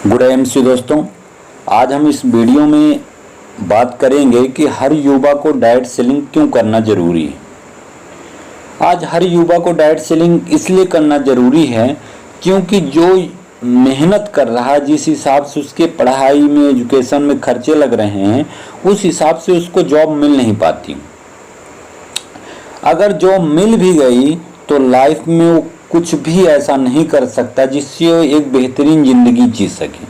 Good MC दोस्तों, आज हम इस वीडियो में बात करेंगे कि हर युवा को डाइट सेलिंग क्यों करना जरूरी है। आज हर युवा को डाइट सेलिंग इसलिए करना जरूरी है क्योंकि जो मेहनत कर रहा है, जिस हिसाब से उसके पढ़ाई में, एजुकेशन में खर्चे लग रहे हैं, उस हिसाब से उसको जॉब मिल नहीं पाती। अगर जॉब मिल भी गई तो लाइफ में वो कुछ भी ऐसा नहीं कर सकता जिससे वो एक बेहतरीन जिंदगी जी सके।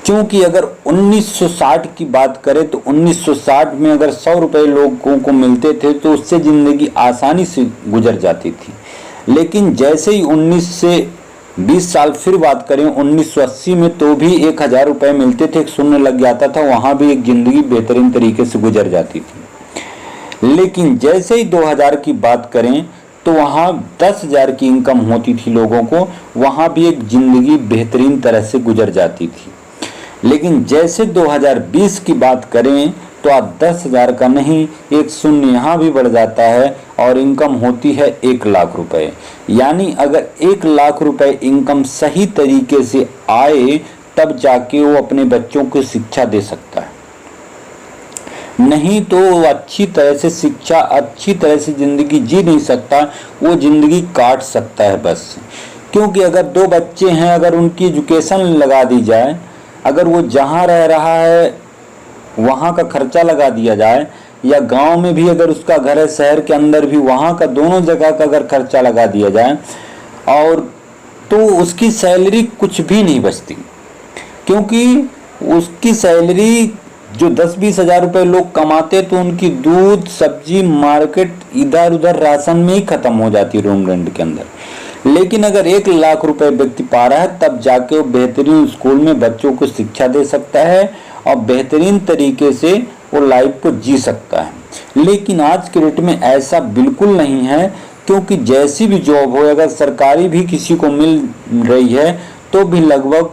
क्योंकि अगर 1960 की बात करें तो 1960 में अगर 100 रुपए लोगों को मिलते थे तो उससे जिंदगी आसानी से गुजर जाती थी। लेकिन जैसे ही 19 से 20 साल फिर बात करें 1980 में, तो भी 1000 रुपए मिलते थे, एक शून्य लग जाता था, वहां भी एक जिंदगी बेहतरीन तरीके से गुजर जाती थी। लेकिन जैसे ही 2000 की बात करें तो वहाँ 10,000 की इनकम होती थी लोगों को, वहाँ भी एक ज़िंदगी बेहतरीन तरह से गुजर जाती थी। लेकिन जैसे 2020 की बात करें तो आज 10,000 का नहीं, एक शून्य यहाँ भी बढ़ जाता है और इनकम होती है 1 लाख रुपए। यानी अगर 1 लाख रुपए इनकम सही तरीके से आए तब जाके वो अपने बच्चों को शिक्षा दे सकता है, नहीं तो वो अच्छी तरह से शिक्षा, अच्छी तरह से ज़िंदगी जी नहीं सकता, वो ज़िंदगी काट सकता है बस। क्योंकि अगर 2 बच्चे हैं, अगर उनकी एजुकेशन लगा दी जाए, अगर वो जहाँ रह रहा है वहाँ का खर्चा लगा दिया जाए, या गांव में भी अगर उसका घर है, शहर के अंदर भी, वहाँ का, दोनों जगह का अगर खर्चा लगा दिया जाए, और तो उसकी सैलरी कुछ भी नहीं बचती। क्योंकि उसकी सैलरी जो 10-20 हज़ार रुपये लोग कमाते तो उनकी दूध, सब्जी, मार्केट, इधर उधर राशन में ही खत्म हो जाती रूम रेंट के अंदर। लेकिन अगर 1 लाख रुपए व्यक्ति पा रहा है तब जाके वो बेहतरीन स्कूल में बच्चों को शिक्षा दे सकता है और बेहतरीन तरीके से वो लाइफ को जी सकता है। लेकिन आज के डेट में ऐसा बिल्कुल नहीं है, क्योंकि जैसी भी जॉब हो, अगर सरकारी भी किसी को मिल रही है तो भी लगभग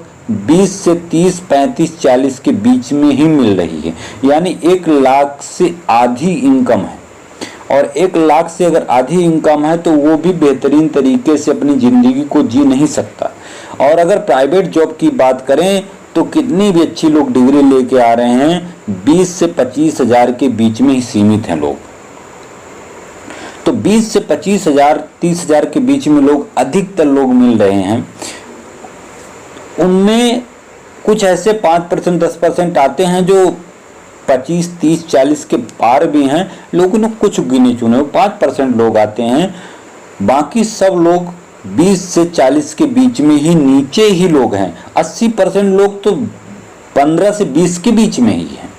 20 से 30, 35, 40 के बीच में ही मिल रही है। यानी 1 लाख से आधी इनकम है, और 1 लाख से अगर आधी इनकम है तो वो भी बेहतरीन तरीके से अपनी ज़िंदगी को जी नहीं सकता। और अगर प्राइवेट जॉब की बात करें तो कितनी भी अच्छी लोग डिग्री लेके आ रहे हैं, 20 से 25 हज़ार के बीच में ही सीमित हैं लोग। तो 20 से 25 हज़ार, 30 हज़ार के बीच में लोग, अधिकतर लोग मिल रहे हैं। उनमें कुछ ऐसे 5%, 10% आते हैं जो 25, 30, 40 के पार भी हैं, लेकिन कुछ गिने चुने 5% लोग आते हैं। बाकी सब लोग 20 से 40 के बीच में ही, नीचे ही लोग हैं। 80% लोग तो 15 से 20 के बीच में ही हैं।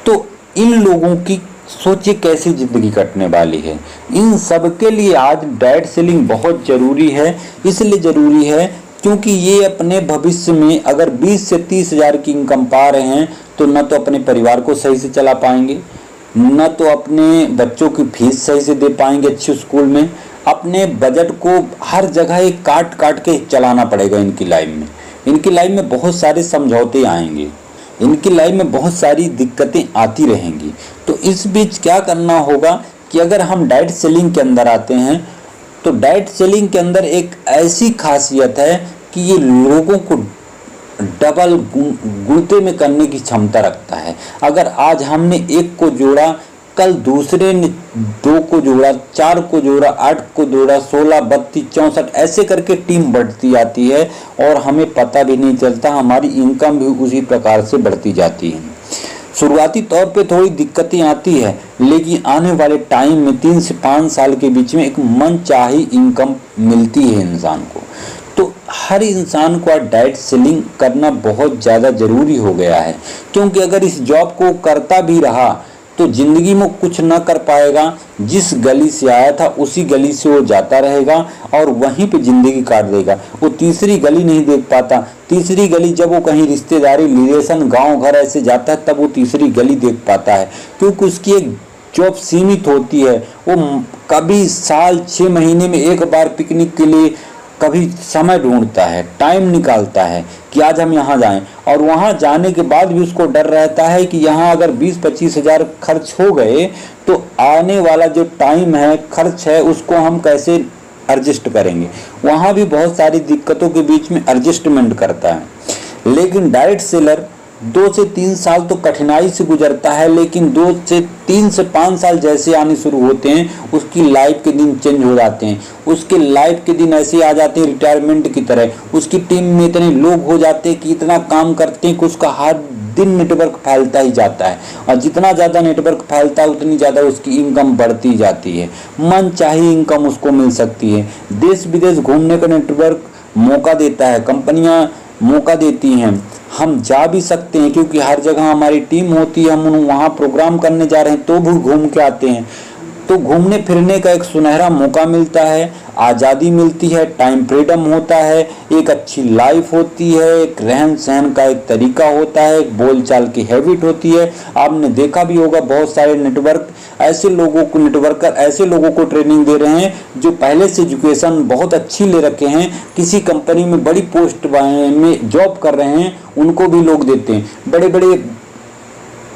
तो इन लोगों की सोचिए कैसी जिंदगी कटने वाली है। इन सब के लिए आज डाइट सेलिंग बहुत जरूरी है। इसलिए जरूरी है क्योंकि ये अपने भविष्य में अगर 20 से 30 हज़ार की इनकम पा रहे हैं तो न तो अपने परिवार को सही से चला पाएंगे, न तो अपने बच्चों की फीस सही से दे पाएंगे अच्छे स्कूल में। अपने बजट को हर जगह एक काट काट के चलाना पड़ेगा इनकी लाइफ में। इनकी लाइफ में बहुत सारे समझौते आएंगे, इनकी लाइफ में बहुत सारी दिक्कतें आती रहेंगी। तो इस बीच क्या करना होगा कि अगर हम डाइट सेलिंग के अंदर आते हैं तो डाइट सेलिंग के अंदर एक ऐसी खासियत है कि ये लोगों को डबल गुणते में करने की क्षमता रखता है। अगर आज हमने 1 को जोड़ा, कल दूसरे ने 2 को जोड़ा, 4 को जोड़ा, 8 को जोड़ा, 16, 32, 64, ऐसे करके टीम बढ़ती जाती है और हमें पता भी नहीं चलता, हमारी इनकम भी उसी प्रकार से बढ़ती जाती है। शुरुआती तौर पे थोड़ी दिक्कतें आती है, लेकिन आने वाले टाइम में 3 से 5 साल के बीच में एक मनचाही इनकम मिलती है इंसान को। तो हर इंसान को आज डाइट सेलिंग करना बहुत ज़्यादा ज़रूरी हो गया है। क्योंकि अगर इस जॉब को करता भी रहा तो ज़िंदगी में कुछ ना कर पाएगा। जिस गली से आया था उसी गली से वो जाता रहेगा और वहीं पे ज़िंदगी काट देगा। वो तीसरी गली नहीं देख पाता। तीसरी गली जब वो कहीं रिश्तेदारी, रिलेशन, गांव घर ऐसे जाता है तब वो तीसरी गली देख पाता है, क्योंकि उसकी एक जॉब सीमित होती है। वो कभी साल 6 महीने में एक बार पिकनिक के लिए कभी समय ढूंढता है, टाइम निकालता है कि आज हम यहाँ जाएं, और वहाँ जाने के बाद भी उसको डर रहता है कि यहाँ अगर 20-25 हज़ार खर्च हो गए तो आने वाला जो टाइम है, खर्च है, उसको हम कैसे एडजस्ट करेंगे। वहाँ भी बहुत सारी दिक्कतों के बीच में एडजस्टमेंट करता है। लेकिन डायरेक्ट सेलर 2 से 3 साल तो कठिनाई से गुजरता है, लेकिन 2 से 3 से 5 साल जैसे आने शुरू होते हैं उसकी लाइफ के दिन चेंज हो जाते हैं। उसके लाइफ के दिन ऐसे आ जाते हैं रिटायरमेंट की तरह। उसकी टीम में इतने लोग हो जाते हैं कि इतना काम करते हैं कि उसका हर दिन नेटवर्क फैलता ही जाता है, और जितना ज़्यादा नेटवर्क फैलता है उतनी ज़्यादा उसकी इनकम बढ़ती जाती है। मन चाहे इनकम उसको मिल सकती है। देश विदेश घूमने का नेटवर्क मौका देता है, कंपनियां मौका देती हैं। हम जा भी सकते हैं क्योंकि हर जगह हमारी टीम होती है। हम वहाँ प्रोग्राम करने जा रहे हैं तो भी घूम के आते हैं। तो घूमने फिरने का एक सुनहरा मौका मिलता है, आज़ादी मिलती है, टाइम फ्रीडम होता है, एक अच्छी लाइफ होती है, एक रहन सहन का एक तरीका होता है, एक बोलचाल की हैबिट होती है। आपने देखा भी होगा बहुत सारे नेटवर्कर ऐसे लोगों को ट्रेनिंग दे रहे हैं जो पहले से एजुकेशन बहुत अच्छी ले रखे हैं, किसी कंपनी में बड़ी पोस्ट में जॉब कर रहे हैं, उनको भी लोग देते हैं। बड़े बड़े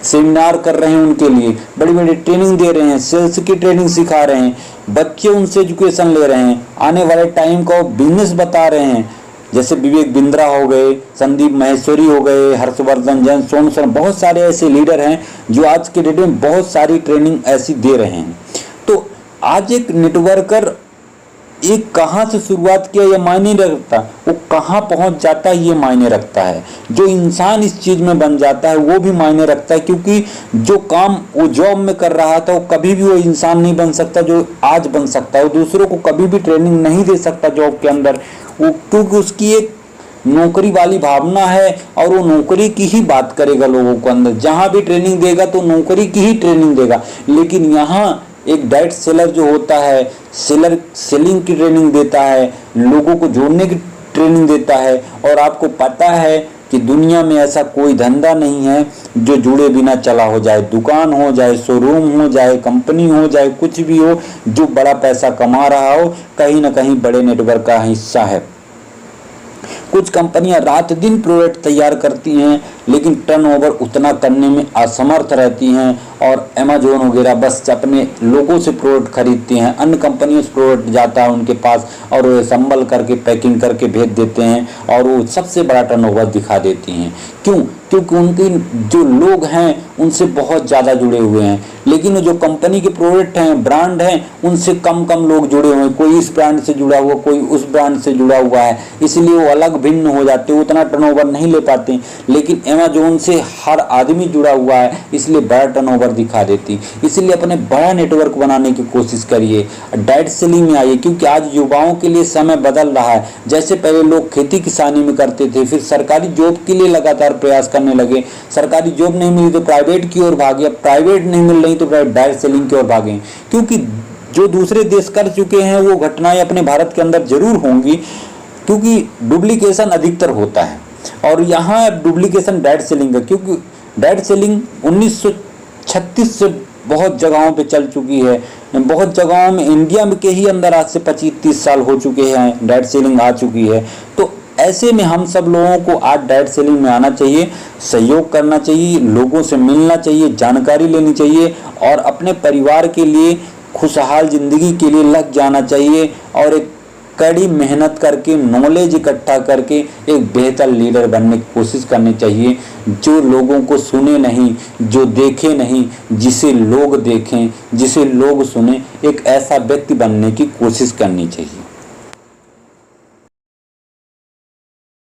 सेमिनार कर रहे हैं, उनके लिए बड़ी बड़ी ट्रेनिंग दे रहे हैं, सेल्स की ट्रेनिंग सिखा रहे हैं, बच्चे उनसे एजुकेशन ले रहे हैं, आने वाले टाइम को बिजनेस बता रहे हैं। जैसे विवेक बिंद्रा हो गए, संदीप माहेश्वरी हो गए, हर्षवर्धन जैन, सोनू शर्मा, बहुत सारे ऐसे लीडर हैं जो आज के डेट में बहुत सारी ट्रेनिंग ऐसी दे रहे हैं। तो आज एक नेटवर्कर एक कहाँ से शुरुआत किया ये मायने नहीं रखता, वो कहाँ पहुँच जाता है ये मायने रखता है। जो इंसान इस चीज़ में बन जाता है वो भी मायने रखता है, क्योंकि जो काम वो जॉब में कर रहा था वो कभी भी वो इंसान नहीं बन सकता जो आज बन सकता है। वो दूसरों को कभी भी ट्रेनिंग नहीं दे सकता जॉब के अंदर, वो क्योंकि उसकी एक नौकरी वाली भावना है और वो नौकरी की ही बात करेगा लोगों को अंदर। जहाँ भी ट्रेनिंग देगा तो नौकरी की ही ट्रेनिंग देगा। लेकिन यहाँ एक डायरेक्ट सेलर जो होता है, सेलिंग की ट्रेनिंग देता है, लोगों को जोड़ने की ट्रेनिंग देता है। और आपको पता है कि दुनिया में ऐसा कोई धंधा नहीं है जो जुड़े बिना चला हो जाए। दुकान हो जाए, शोरूम हो जाए, कंपनी हो जाए, कुछ भी हो, जो बड़ा पैसा कमा रहा हो कहीं ना कहीं बड़े नेटवर्क का हिस्सा है। कुछ कंपनियां रात दिन प्रोडक्ट तैयार करती हैं लेकिन टर्नओवर उतना करने में असमर्थ रहती हैं, और अमेज़न वगैरह बस अपने लोगों से प्रोडक्ट खरीदती हैं। अन्य कंपनियों से प्रोडक्ट जाता है उनके पास और वो संभल करके पैकिंग करके भेज देते हैं और वो सबसे बड़ा टर्नओवर दिखा देती हैं। क्यों? क्योंकि उनकी जो लोग हैं उनसे बहुत ज़्यादा जुड़े हुए हैं, लेकिन जो कंपनी के प्रोडक्ट हैं, ब्रांड हैं, उनसे कम लोग जुड़े हुए हैं। कोई इस ब्रांड से जुड़ा हुआ, कोई उस ब्रांड से जुड़ा हुआ है, इसलिए वो अलग भिन्न हो जाते हैं, उतना टर्नओवर नहीं ले पाते। लेकिन अमेज़न से हर आदमी जुड़ा हुआ है इसलिए बड़ा टर्नओवर दिखा देती। इसलिए अपने बड़ा नेटवर्क बनाने की कोशिश करिए, डायरेक्ट सेलिंग में आइए, क्योंकि आज युवाओं के लिए समय बदल रहा है। जैसे पहले लोग खेती किसानी में करते थे, फिर सरकारी जॉब के लिए लगातार प्रयास करने लगे, सरकारी जॉब नहीं मिली तो प्राइवेट की ओर भागे, अब प्राइवेट नहीं मिल रही तो डायरेक्ट सेलिंग की ओर भागे। क्योंकि जो दूसरे देश कर चुके हैं वो घटनाएं अपने भारत के अंदर जरूर होंगी, क्योंकि डुप्लीकेशन अधिकतर होता है। और यहाँ डुप्लीकेशन डायरेक्ट सेलिंग है, क्योंकि डायरेक्ट सेलिंग 1936 से बहुत जगहों पे चल चुकी है। बहुत जगहों में इंडिया में के ही अंदर आज से 25-30 साल हो चुके हैं, डायरेक्ट सेलिंग आ चुकी है। तो ऐसे में हम सब लोगों को आज डायरेक्ट सेलिंग में आना चाहिए, सहयोग करना चाहिए, लोगों से मिलना चाहिए, जानकारी लेनी चाहिए और अपने परिवार के लिए खुशहाल ज़िंदगी के लिए लग जाना चाहिए और एक कड़ी मेहनत करके, नॉलेज इकट्ठा करके एक बेहतर लीडर बनने की कोशिश करनी चाहिए, जो लोगों को सुने नहीं, जो देखे नहीं, जिसे लोग देखें, जिसे लोग सुने, एक ऐसा व्यक्ति बनने की कोशिश करनी चाहिए।